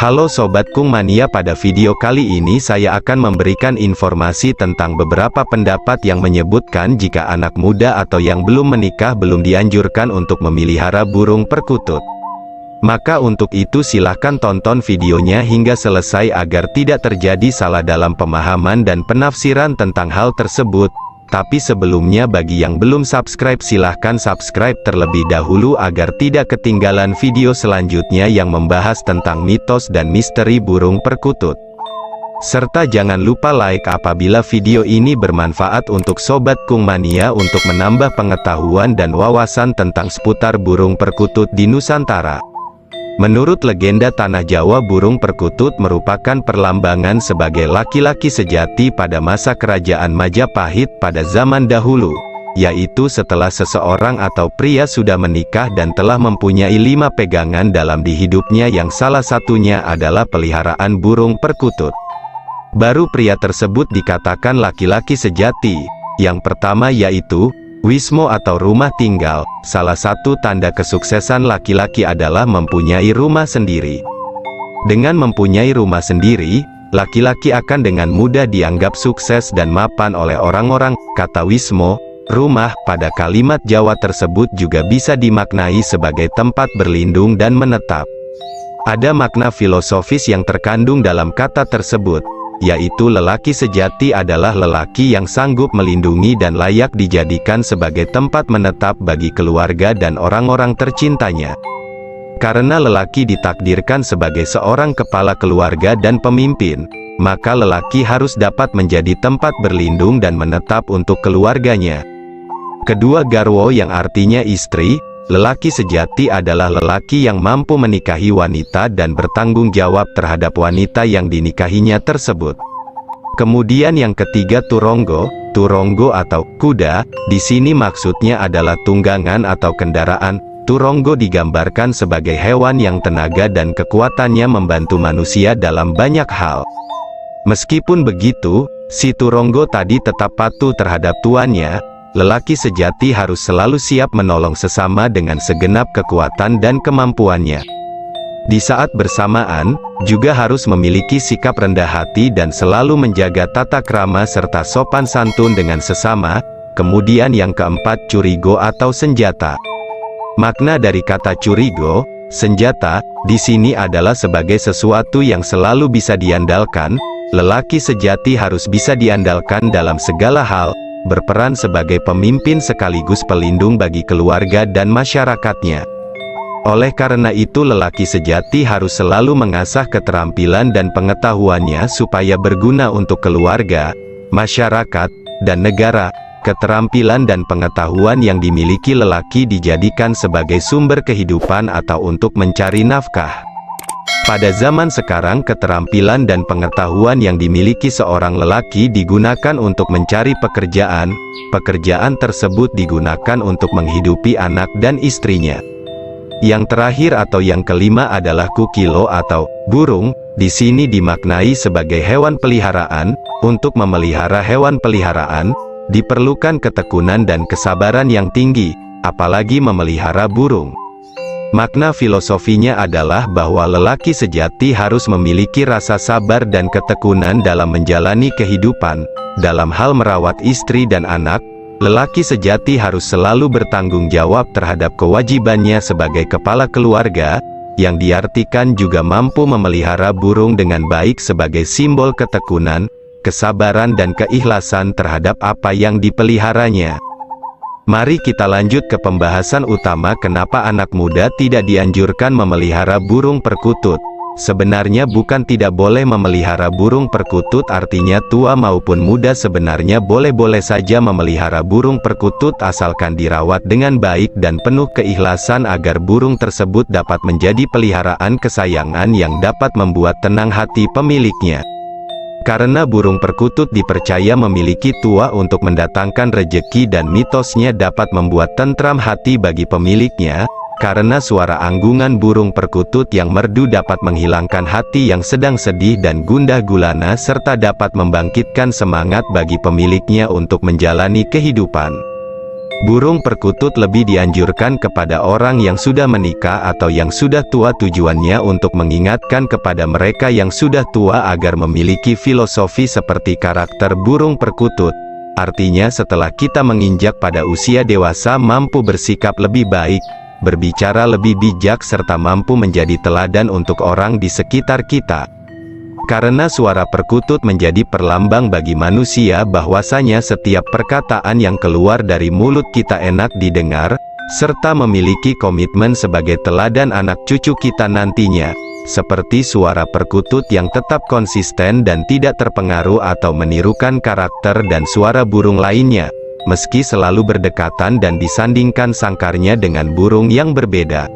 Halo Sobat Kung Mania, pada video kali ini saya akan memberikan informasi tentang beberapa pendapat yang menyebutkan jika anak muda atau yang belum menikah belum dianjurkan untuk memelihara burung perkutut. Maka untuk itu silahkan tonton videonya hingga selesai agar tidak terjadi salah dalam pemahaman dan penafsiran tentang hal tersebut. Tapi sebelumnya bagi yang belum subscribe silahkan subscribe terlebih dahulu agar tidak ketinggalan video selanjutnya yang membahas tentang mitos dan misteri burung perkutut. Serta jangan lupa like apabila video ini bermanfaat untuk Sobat Kung Mania untuk menambah pengetahuan dan wawasan tentang seputar burung perkutut di Nusantara. Menurut legenda tanah Jawa, burung perkutut merupakan perlambangan sebagai laki-laki sejati pada masa kerajaan Majapahit pada zaman dahulu, yaitu setelah seseorang atau pria sudah menikah dan telah mempunyai 5 pegangan dalam di hidupnya yang salah satunya adalah peliharaan burung perkutut. Baru pria tersebut dikatakan laki-laki sejati. Yang pertama yaitu wismo atau rumah tinggal. Salah satu tanda kesuksesan laki-laki adalah mempunyai rumah sendiri. Dengan mempunyai rumah sendiri, laki-laki akan dengan mudah dianggap sukses dan mapan oleh orang-orang. Kata wismo, rumah, pada kalimat Jawa tersebut juga bisa dimaknai sebagai tempat berlindung dan menetap. Ada makna filosofis yang terkandung dalam kata tersebut, yaitu lelaki sejati adalah lelaki yang sanggup melindungi dan layak dijadikan sebagai tempat menetap bagi keluarga dan orang-orang tercintanya. Karena lelaki ditakdirkan sebagai seorang kepala keluarga dan pemimpin, maka lelaki harus dapat menjadi tempat berlindung dan menetap untuk keluarganya. Kedua, garwo yang artinya istri. Lelaki sejati adalah lelaki yang mampu menikahi wanita dan bertanggung jawab terhadap wanita yang dinikahinya tersebut. Kemudian yang ketiga, turonggo. Turonggo atau kuda, di sini maksudnya adalah tunggangan atau kendaraan. Turonggo digambarkan sebagai hewan yang tenaga dan kekuatannya membantu manusia dalam banyak hal. Meskipun begitu, si turonggo tadi tetap patuh terhadap tuannya. Lelaki sejati harus selalu siap menolong sesama dengan segenap kekuatan dan kemampuannya. Di saat bersamaan, juga harus memiliki sikap rendah hati dan selalu menjaga tata krama serta sopan santun dengan sesama. Kemudian yang keempat, curigo atau senjata. Makna dari kata curigo, senjata, di sini adalah sebagai sesuatu yang selalu bisa diandalkan. Lelaki sejati harus bisa diandalkan dalam segala hal, berperan sebagai pemimpin sekaligus pelindung bagi keluarga dan masyarakatnya. Oleh karena itu lelaki sejati harus selalu mengasah keterampilan dan pengetahuannya supaya berguna untuk keluarga, masyarakat, dan negara. Keterampilan dan pengetahuan yang dimiliki lelaki dijadikan sebagai sumber kehidupan atau untuk mencari nafkah. Pada zaman sekarang keterampilan dan pengetahuan yang dimiliki seorang lelaki digunakan untuk mencari pekerjaan. Pekerjaan tersebut digunakan untuk menghidupi anak dan istrinya. Yang terakhir atau yang kelima adalah kukilo atau burung. Di sini dimaknai sebagai hewan peliharaan. Untuk memelihara hewan peliharaan, diperlukan ketekunan dan kesabaran yang tinggi, apalagi memelihara burung. Makna filosofinya adalah bahwa lelaki sejati harus memiliki rasa sabar dan ketekunan dalam menjalani kehidupan. Dalam hal merawat istri dan anak, lelaki sejati harus selalu bertanggung jawab terhadap kewajibannya sebagai kepala keluarga, yang diartikan juga mampu memelihara burung dengan baik sebagai simbol ketekunan, kesabaran dan keikhlasan terhadap apa yang dipeliharanya. Mari kita lanjut ke pembahasan utama kenapa anak muda tidak dianjurkan memelihara burung perkutut. Sebenarnya bukan tidak boleh memelihara burung perkutut, artinya tua maupun muda sebenarnya boleh-boleh saja memelihara burung perkutut asalkan dirawat dengan baik dan penuh keikhlasan agar burung tersebut dapat menjadi peliharaan kesayangan yang dapat membuat tenang hati pemiliknya. Karena burung perkutut dipercaya memiliki tua untuk mendatangkan rejeki dan mitosnya dapat membuat tentram hati bagi pemiliknya, karena suara anggungan burung perkutut yang merdu dapat menghilangkan hati yang sedang sedih dan gundah gulana serta dapat membangkitkan semangat bagi pemiliknya untuk menjalani kehidupan. Burung perkutut lebih dianjurkan kepada orang yang sudah menikah atau yang sudah tua, tujuannya untuk mengingatkan kepada mereka yang sudah tua agar memiliki filosofi seperti karakter burung perkutut. Artinya setelah kita menginjak pada usia dewasa mampu bersikap lebih baik, berbicara lebih bijak serta mampu menjadi teladan untuk orang di sekitar kita. Karena suara perkutut menjadi perlambang bagi manusia bahwasanya setiap perkataan yang keluar dari mulut kita enak didengar, serta memiliki komitmen sebagai teladan anak cucu kita nantinya, seperti suara perkutut yang tetap konsisten dan tidak terpengaruh atau menirukan karakter dan suara burung lainnya, meski selalu berdekatan dan disandingkan sangkarnya dengan burung yang berbeda.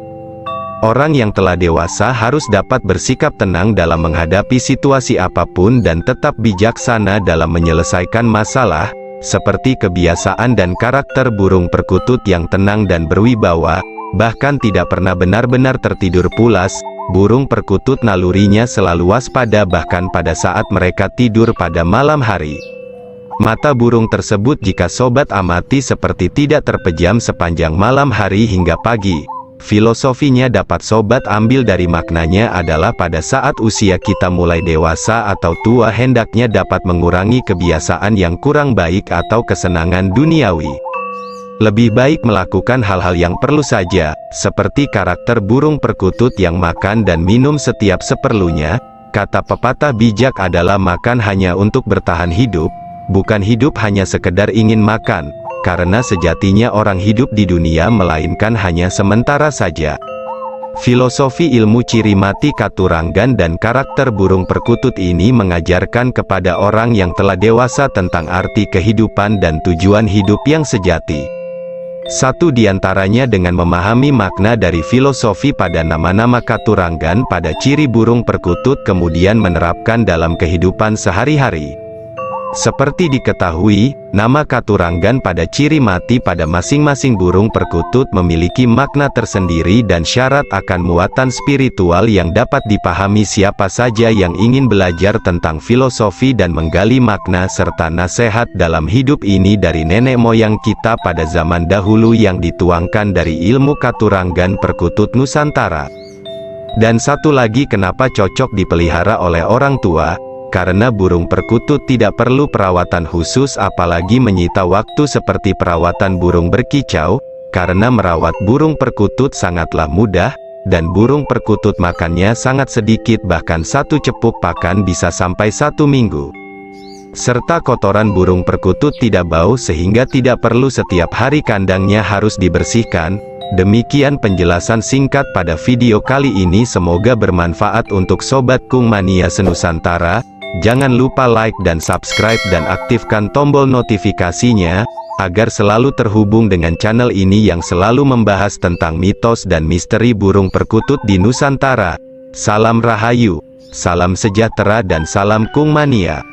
Orang yang telah dewasa harus dapat bersikap tenang dalam menghadapi situasi apapun dan tetap bijaksana dalam menyelesaikan masalah, seperti kebiasaan dan karakter burung perkutut yang tenang dan berwibawa, bahkan tidak pernah benar-benar tertidur pulas. Burung perkutut nalurinya selalu waspada bahkan pada saat mereka tidur pada malam hari. Mata burung tersebut jika sobat amati seperti tidak terpejam sepanjang malam hari hingga pagi. Filosofinya dapat sobat ambil dari maknanya adalah pada saat usia kita mulai dewasa atau tua hendaknya dapat mengurangi kebiasaan yang kurang baik atau kesenangan duniawi. Lebih baik melakukan hal-hal yang perlu saja, seperti karakter burung perkutut yang makan dan minum setiap seperlunya. Kata pepatah bijak adalah makan hanya untuk bertahan hidup, bukan hidup hanya sekedar ingin makan. Karena sejatinya orang hidup di dunia melainkan hanya sementara saja. Filosofi ilmu ciri mati Katuranggan dan karakter burung perkutut ini mengajarkan kepada orang yang telah dewasa tentang arti kehidupan dan tujuan hidup yang sejati. Satu diantaranya dengan memahami makna dari filosofi pada nama-nama Katuranggan pada ciri burung perkutut kemudian menerapkan dalam kehidupan sehari-hari. Seperti diketahui, nama Katuranggan pada ciri mati pada masing-masing burung perkutut memiliki makna tersendiri dan syarat akan muatan spiritual yang dapat dipahami siapa saja yang ingin belajar tentang filosofi dan menggali makna serta nasihat dalam hidup ini dari nenek moyang kita pada zaman dahulu yang dituangkan dari ilmu Katuranggan perkutut Nusantara. Dan satu lagi kenapa cocok dipelihara oleh orang tua? Karena burung perkutut tidak perlu perawatan khusus apalagi menyita waktu seperti perawatan burung berkicau, karena merawat burung perkutut sangatlah mudah, dan burung perkutut makannya sangat sedikit bahkan satu cepuk pakan bisa sampai 1 minggu. Serta kotoran burung perkutut tidak bau sehingga tidak perlu setiap hari kandangnya harus dibersihkan. Demikian penjelasan singkat pada video kali ini, semoga bermanfaat untuk Sobat Kung Mania Senusantara. Jangan lupa like dan subscribe dan aktifkan tombol notifikasinya, agar selalu terhubung dengan channel ini yang selalu membahas tentang mitos dan misteri burung perkutut di Nusantara. Salam Rahayu, salam sejahtera dan salam Kung Mania.